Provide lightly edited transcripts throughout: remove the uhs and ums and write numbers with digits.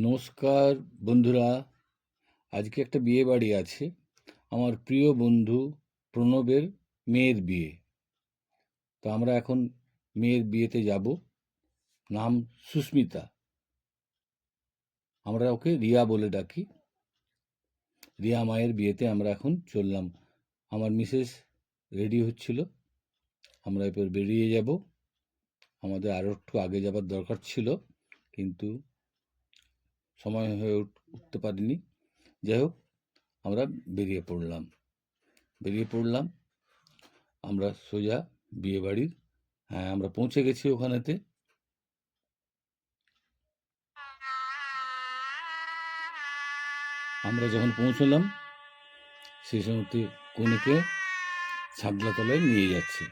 নমস্কার বন্ধুরা, আজকে একটা বিয়ে বাড়ি আছে। আমার প্রিয় বন্ধু প্রণবের মেয়ের বিয়ে। তো আমরা এখন মেয়ের বিয়েতে যাব। নাম সুস্মিতা, আমরা ওকে রিয়া বলে ডাকি। রিয়া মায়ের বিয়েতে আমরা এখন চললাম। আমার মিসেস রেডি হচ্ছিল, আমরা এরপর বেরিয়ে যাব। আমাদের আরও একটু আগে যাবার দরকার ছিল, কিন্তু সময় হয়ে উঠতে পারিনি। যাই হোক, আমরা বেরিয়ে পড়লাম আমরা সোজা বিয়ে বাড়ির। হ্যাঁ, আমরা পৌঁছে গেছি ওখানেতে। আমরা যখন পৌঁছলাম সেই সময়তে কনেকে ছাগলাতলায় নিয়ে যাচ্ছে।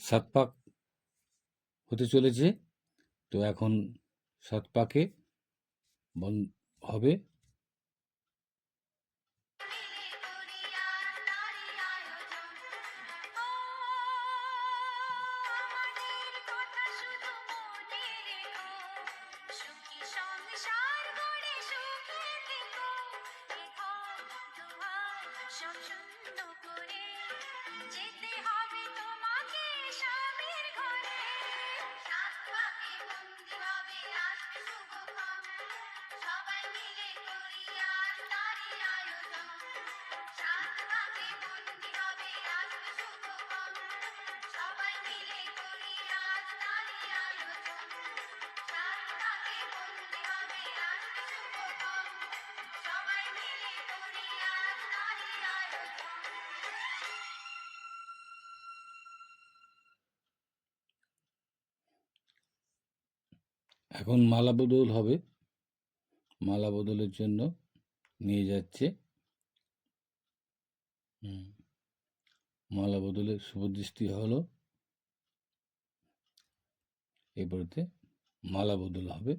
সাত পাক হতে চলেছে, তো এখন সাত পাকে হবে। এখন মালা বদল হবে, মালা বদলের জন্য নিয়ে যাচ্ছে। মালা বদলের শুভদৃষ্টি হলো, এরপরেতে মালা বদল হবে।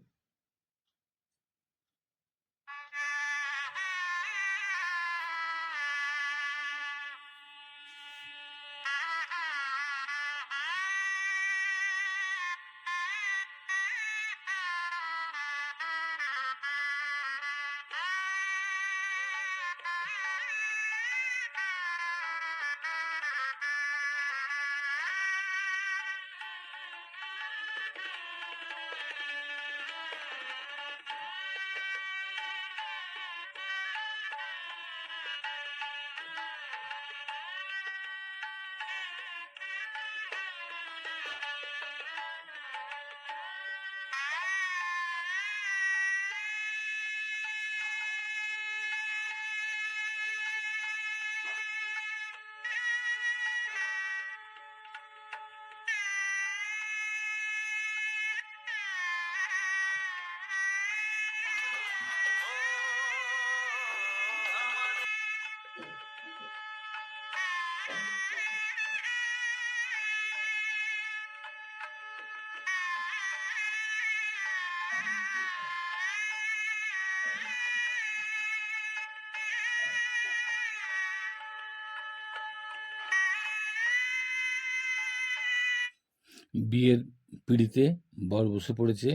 বিয়ের পিঁড়িতে বর বসে পড়েছে।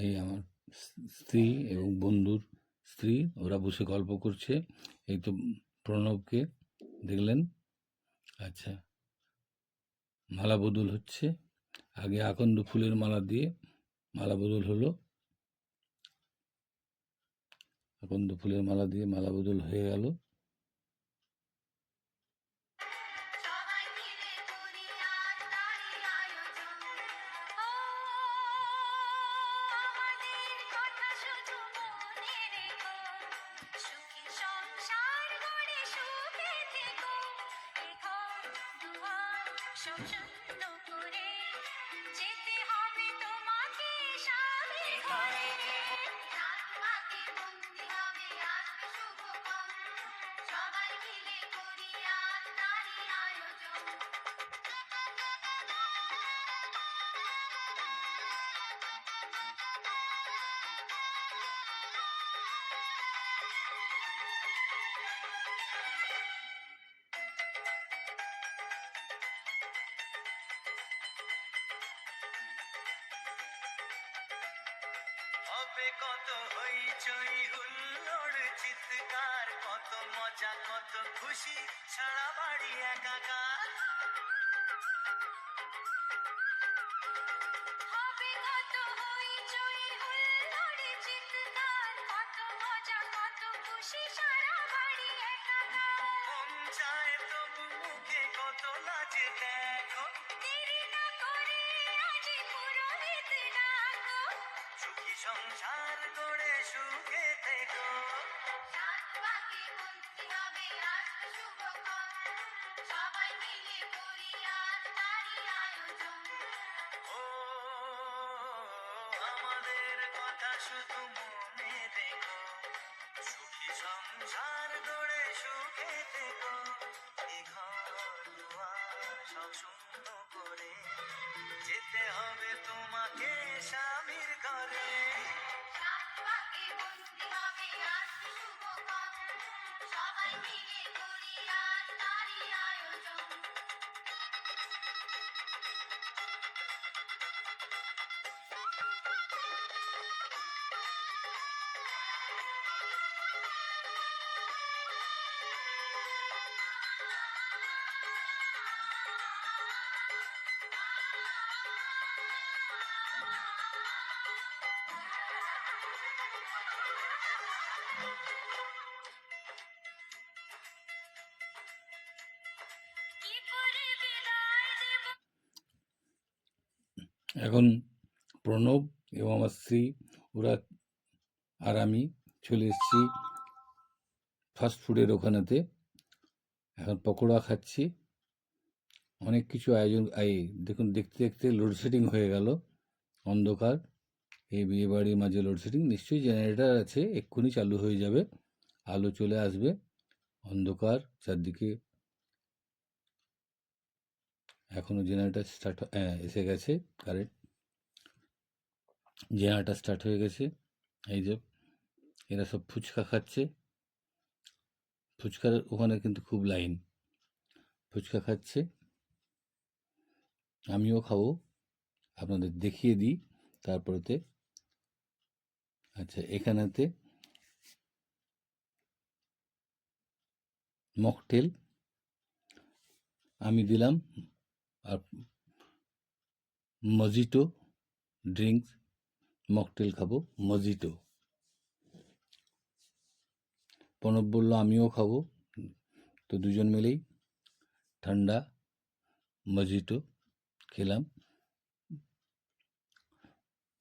এই আমার স্ত্রী এবং বন্ধুর স্ত্রী, ওরা বসে গল্প করছে। এই তো প্রণবকে দেখলেন। আচ্ছা, মালা বদল হচ্ছে। আগে আকন্দ ফুলের মালা দিয়ে মালা বদল হলো। আকন্দ ফুলের মালা দিয়ে মালা বদল হয়ে গেল। আসো শূন্য করে যেতে হবে তোমাকে স্বামীর ঘরে রাত পাকে বন্দি হবে আসবে শুভক্ষণ সবাই মিলে করি আজ তারই আয়োজন হবে কত হইচই হুল্লোড় চিৎকার কত মজা কত খুশি সারা বাড়ি একাকার হবে কত হইচই হুল্লোড় চিৎকার কত মজা কত খুশি সারা বাড়ি একাকার মন চায় তবু মুখে কত লাজে দেখো দেরি না করে আজই পুরোহিত ডাকো সুখী সংসার গড়ে সুখে থেকো সাত পাকে বন্দি হবে আসবে শুভক্ষণ সবাই মিলে করি আজ তারই আয়োজন ও আমাদের কথা শুধু মনে রেখো সুখী সংসার গড়ে সুখে থেকো এ ঘর দুয়ার সব শূন্য করে যেতে হবে তোমাকে স্বামীর ঘরে সাত পাকে বন্দি হবে আসবে শুভক্ষণ সবাই মিলে করি আজ তারই আয়োজন কি করে বিদায় দেব এখন প্রণব এবং আমার স্ত্রী ওরা আর আমি চলে এসেছি ফাস্ট ফুডের ওখানেতে এখন পকোড়া খাচ্ছি অনেক কিছু আয়োজন এই দেখুন দেখতে দেখতে লোডশেডিং হয়ে গেল অন্ধকার এই বিয়ে বাড়ির মাঝে লোডশেডিং নিশ্চয়ই জেনারেটর আছে এক্ষুনি চালু হয়ে যাবে আলো চলে আসবে অন্ধকার চারদিকে এখনও জেনারেটর স্টার্ট এসে গেছে কারেন্ট জেনারেটর স্টার্ট হয়ে গেছে এই যে এরা সব ফুচকা খাচ্ছে ফুচকার ওখানে কিন্তু খুব লাইন ফুচকা খাচ্ছে আমিও খাবো আপনাদের দেখিয়ে দিই তারপরেতে আচ্ছা এখানেতে মকটেল আমি দিলাম আর মজিটো ড্রিঙ্কস মকটেল খাবো মজিটো প্রণব বললো আমিও খাবো তো দুজন মিলেই ঠান্ডা মজিটো খেলাম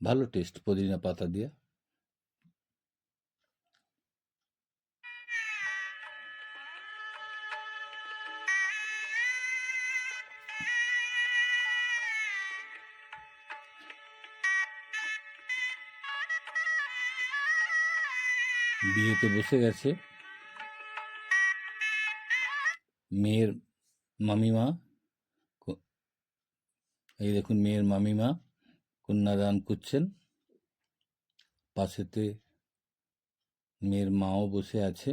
ভালো টেস্ট পুদিনা পাতা দিয়ে বিয়েতে বসে গেছে মেয়ের মামিমা এই দেখুন মেয়ের মামিমা কন্যাদান করছেন পাশেতে মেয়ের মাও বসে আছে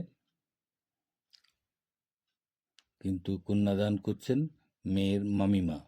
কিন্তু কন্যাদান করছেন মেয়ের মামিমা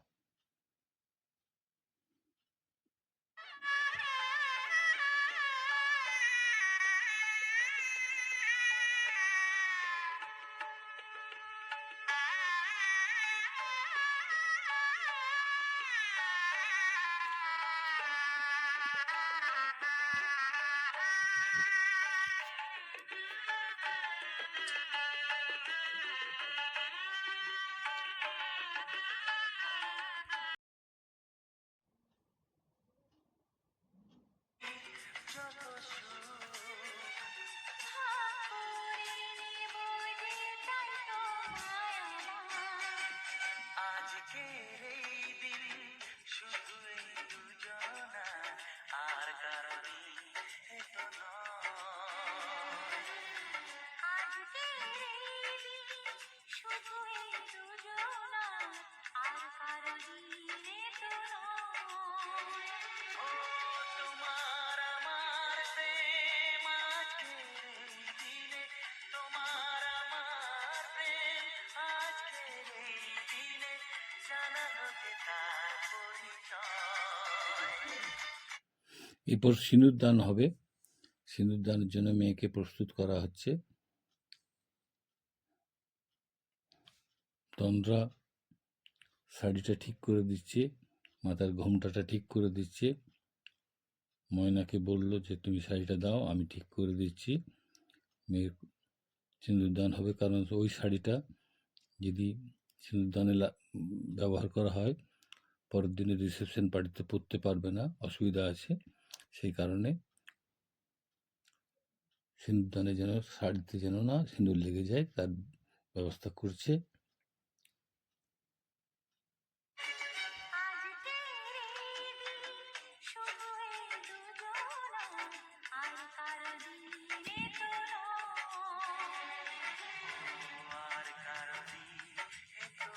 আজকের এরপর সিঁদুরদান হবে। সিঁদুরদানের জন্য মেয়েকে প্রস্তুত করা হচ্ছে। তন্দ্রা শাড়িটা ঠিক করে দিচ্ছে, মাথার ঘোমটাটা ঠিক করে দিচ্ছে। ময়নাকে বলল যে তুমি শাড়িটা দাও, আমি ঠিক করে দিচ্ছি। মেয়ের সিঁদুরদান হবে, কারণ ওই শাড়িটা যদি সিঁদুরদানে ব্যবহার করা হয়, পরের দিনে রিসেপশন পার্টিতে পরতে পারবে না, অসুবিধা আছে। সেই কারণে সিঁদুরদানে যেন শাড়িতে যেন না সিঁদুর লেগে যায়, তার ব্যবস্থা করছে। আজ তেরে শুধু এই দুজনা আর কারো দিনে তো আর কারো দিনে তো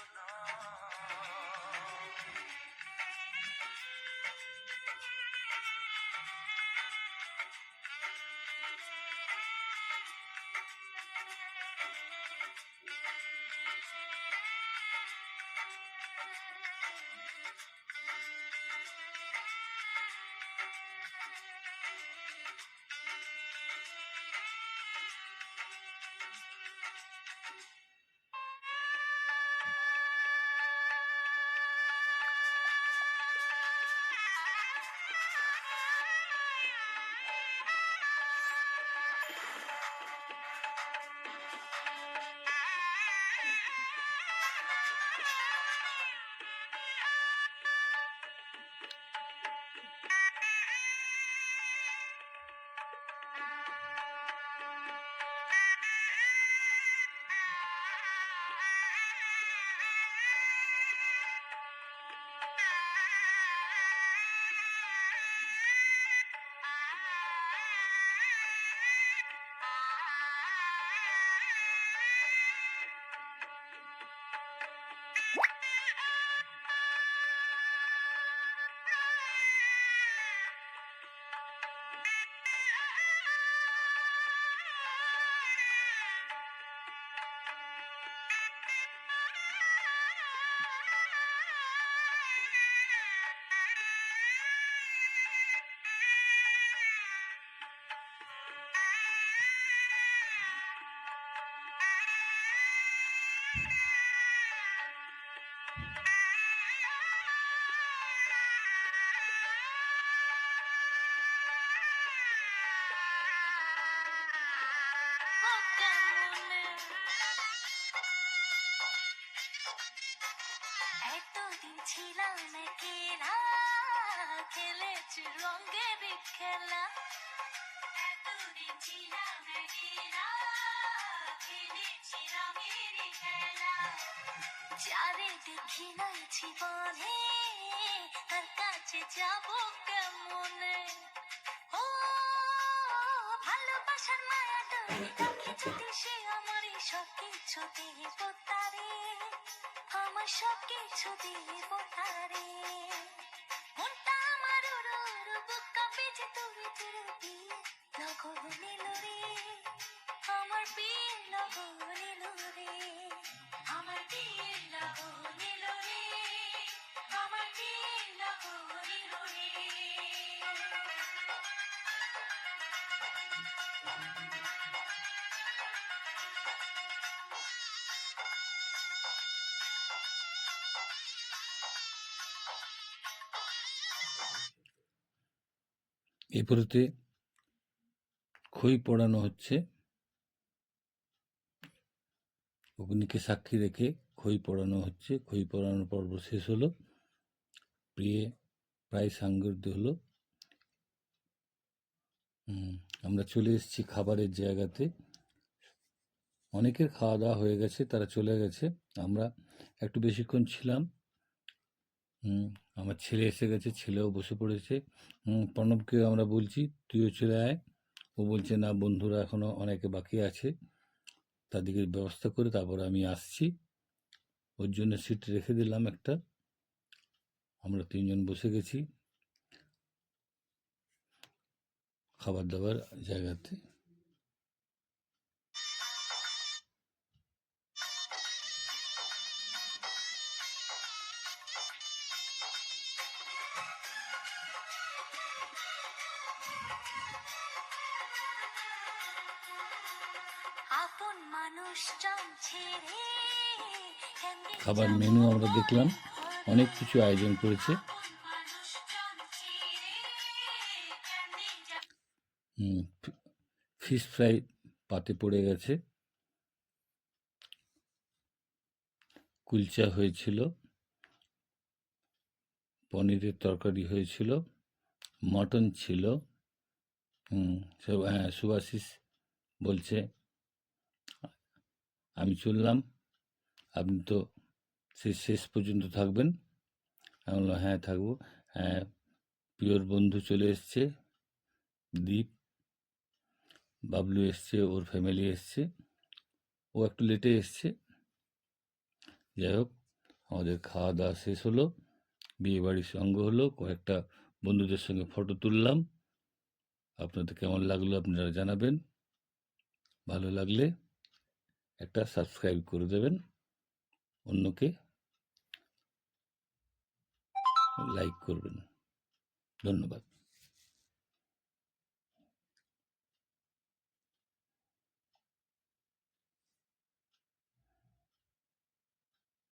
এতদিন ছিলাম একেলা, খেলেছি রঙের খেলা। এতদিন ছিলাম একেলা, খেলেছি রঙের খেলা। যারে দেখি নাই জীবনে, তার কাছে যাব কেমনে? ও ভালোবাসার মায়া ডোরে রাখি যদি সে আমারই সব কিছু দিব তারে, আমার সব কিছু দিব তারে। মনটা আমার উড়ো উড়ো, বুক কাঁপে যে তুমি চিরতি লগন নিল রে, আমার বিয়ে লগন নিল রে, আমার বিয়ে লগন নিল রে, আমার বিয়ে লগন নিল রে। এরপরেতে খই পড়ানো হচ্ছে। অগ্নিকে সাক্ষী রেখে খই পড়ানো হচ্ছে। খই পড়ানোর পর্ব শেষ হলো, প্রায় সাংগত্য হলো। আমরা চলে এসেছি খাবারের জায়গাতে। অনেকের খাওয়া দাওয়া হয়ে গেছে, তারা চলে গেছে। আমরা একটু বেশিক্ষণ ছিলাম। আমার ছেলে এসে গেছে, ছেলেও বসে পড়েছে। প্রণবকে আমরা বলছি তুইও চলে আয়, ও বলছে না, বন্ধুরা এখনো অনেকে বাকি আছে, তাদেরকে ব্যবস্থা করে তারপর আমি আসছি। ওর জন্য সিট রেখে দিলাম একটা। আমরা তিনজন বসে গেছি খাবার দাবার জায়গাতে। আপন মানুষজন ছেড়ে কেমনে খাবার যাব মেনু আমরা দেখলাম, বলো? অনেক কিছু আয়োজন করেছে। আপন মানুষজন ছেড়ে কেমনে যাব? ফিশ ফ্রাই পাতে পড়ে গেছে, কুলচা হয়েছিল, পনিরের তরকারি হয়েছিল, মটন ছিল। হ্যাঁ, সুভাশিস বলছে আমি চললাম, আপনি তো শেষ পর্যন্ত থাকবেন। আমি বললাম হ্যাঁ থাকবো। হ্যাঁ, প্রিয়র বন্ধু চলে এসছে, দীপ, বাবলু এসছে, ওর ফ্যামিলি এসছে, ও একটু লেটে এসছে। যাই হোক, আমাদের খাওয়া দাওয়া শেষ হলো, বিয়েবাড়ির সঙ্গ হলো, কয়েকটা বন্ধুদের সঙ্গে ফটো তুললাম। আপনাদের কেমন লাগলো আপনারা জানাবেন। ভালো লাগলে একটা সাবস্ক্রাইব করে দেবেন, অন্যকে লাইক করবেন। ধন্যবাদ।